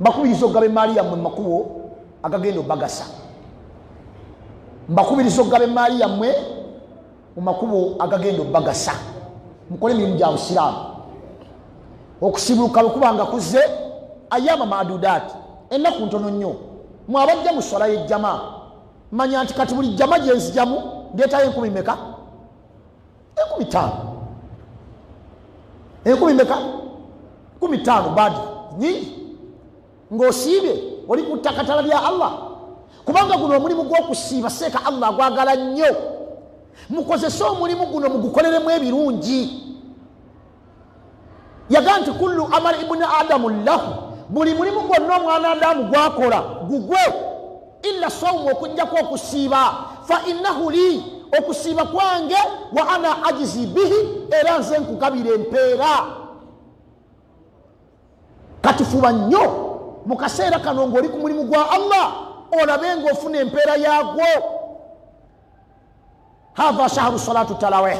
mbakubiriza okugabe Maria mu makubo agagenda bagasa mbakubiriza okugabe Maria mwe mu makubo agagenda bagasa mukole emirimu gya busiraamu okusibuluka lukubanga kuze ayama madudat ennaku ntono nnyo mwabajja mu swala y'ejjama manya nti kati buli jjama gye nzijamu ndeetayo 10 meka 15 10 meka 15 badi nyingi ng'osiibye oli ku ttakatala lya Allah kubanga guno omulimu gw'okusiiba seeka Allah agwagala nnyo mukozese omulimu guno mugukoleremu ebirungi yaga nti kullu amali ibuni adamu lahu buli mulimu gwonna omwana adamu gwakola gugwe illa sawmu okujjako okusiiba fa innahu li okusiiba kwange wa ana ajizi bihi era nze nkugabira empeera kati fuba nnyo mu kaseera kano ng'oli ku mulimu gwa Allah olabe ng'ofuna empeera yaagwo hadha shahru salatu tarawih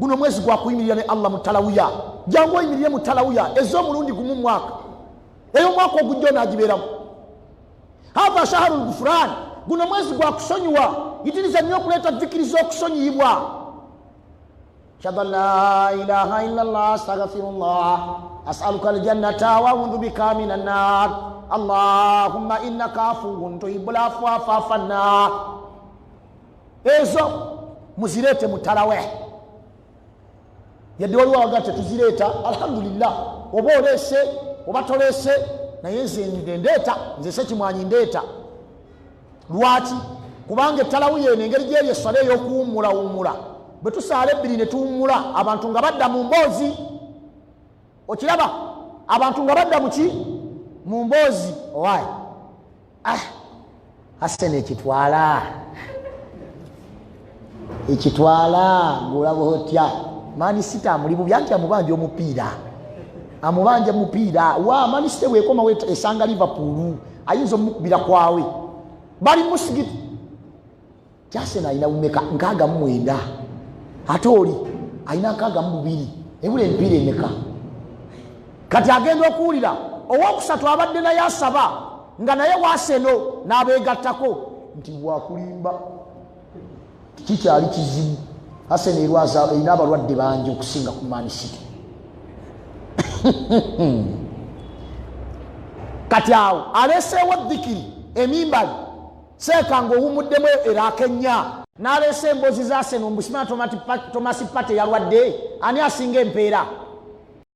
guno mwezi gwa kuyimirira ne Allah mu talawiya jangu oyimirire mu talawiya ez'omulundi gumu mwaka eyo mwaka ogujja onaagibeeramu hadha shahru lgufran guno mwezi gwa kusonyiwa yitiriza nnyo okuleeta dhikiri z'okusonyiyibwa ashhadu an la ilaha illa allah astaghfirullah as'aluka aljannata wa a'udhu bika minan nar allahumma innaka afuwun tuhibbul afwa fa'fu anna ezo muzirete mu tarawih yadde waliwo awagate tuzireeta alhamdulillah oba oleese oba toleese naye nze ndeeta nze sekimwanyi ndeeta lwaki kubanga ettalawiya eno engeri gyeri essala ey'okuwummulawummula bwe tusaala ebbiri ne tuwummula abantu nga badda mu mboozi okiraba abantu nga badda muki mu mboozi owaayi Hassan ekitwala ng'olaba otya mani sita muli bubi anti amubanja omupiira amubanja mupiira wa mani sita weekoma esanga Liverpool ayinza omukubira kwawe bali musigiti Arsenal ayina umeka nkaga mu 9 ate oli ayina nkaga mu 2 ebule empiira emeka kati agenda okuwulira owokusatu abadde naye asaba nga naye waseno n'abeegattako nti bwakulimba kikyali kizibu Arsenal erwaza erina abalwadde bangi okusinga ku Man City kati awo aleeseewo dhikiri emimbali seeka ng'owumuddemu erakenya n'aleese emboozi za Arsenal mbusimana Thomas Partey yalwadde ani asinga empeera